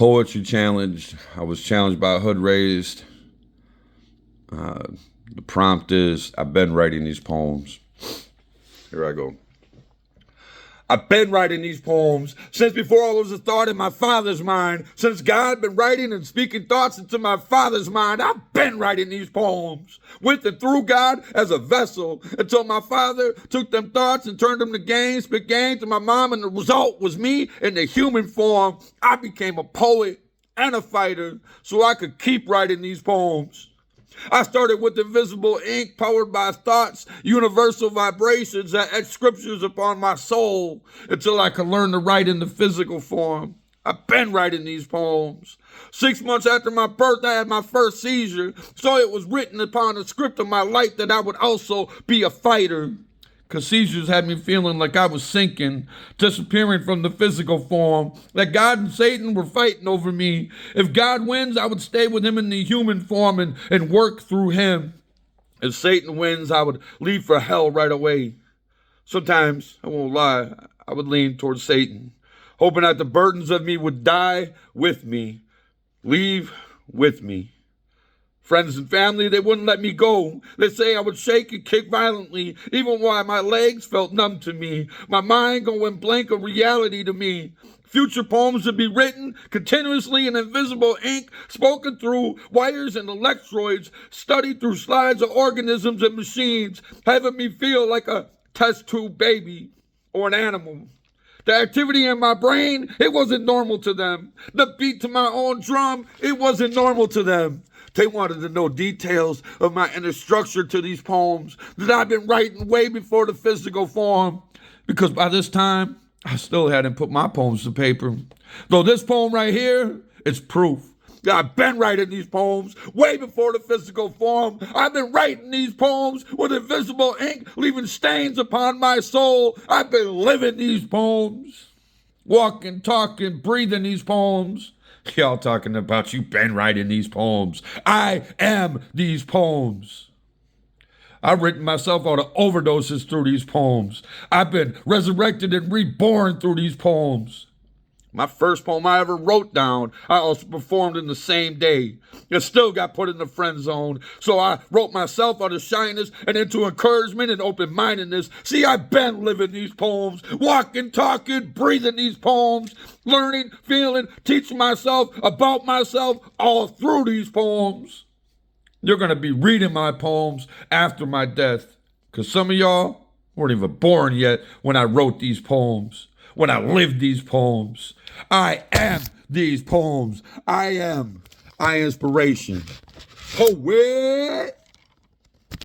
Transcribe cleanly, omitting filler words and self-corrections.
poetry challenge. I was challenged by Hood Raised. The prompt is, I've been writing these poems. Here I go. I've been writing these poems since before I was a thought in my father's mind. Since God been writing and speaking thoughts into my father's mind, I've been writing these poems with and through God as a vessel until my father took them thoughts and turned them to game, spit game to my mom, and the result was me in the human form. I became a poet and a fighter so I could keep writing these poems. I started with invisible ink powered by thoughts, universal vibrations that etched scriptures upon my soul until I could learn to write in the physical form. I've been writing these poems. 6 months after my birth, I had my first seizure, so it was written upon the script of my life that I would also be a fighter. Because seizures had me feeling like I was sinking, disappearing from the physical form, that God and Satan were fighting over me. If God wins, I would stay with him in the human form and work through him. If Satan wins, I would leave for hell right away. Sometimes, I won't lie, I would lean towards Satan, hoping that the burdens of me would die with me, leave with me. Friends and family, they wouldn't let me go. They say I would shake and kick violently, even while my legs felt numb to me, my mind going blank of reality to me. Future poems would be written continuously in invisible ink, spoken through wires and electrodes, studied through slides of organisms and machines, having me feel like a test tube baby or an animal. The activity in my brain, it wasn't normal to them. The beat to my own drum, it wasn't normal to them. They wanted to know details of my inner structure to these poems that I've been writing way before the physical form. Because by this time, I still hadn't put my poems to paper. Though this poem right here, it's proof that I've been writing these poems way before the physical form. I've been writing these poems with invisible ink, leaving stains upon my soul. I've been living these poems, walking, talking, breathing these poems. Y'all talking about you been writing these poems. I am these poems. I've written myself out of overdoses through these poems. I've been resurrected and reborn through these poems. My first poem I ever wrote down, I also performed in the same day. It still got put in the friend zone. So I wrote myself out of shyness and into encouragement and open-mindedness. See, I've been living these poems, walking, talking, breathing these poems, learning, feeling, teaching myself about myself all through these poems. You're going to be reading my poems after my death. Because some of y'all weren't even born yet when I wrote these poems. When I lived these poems. I am these poems. I am I-nspiration. Poet.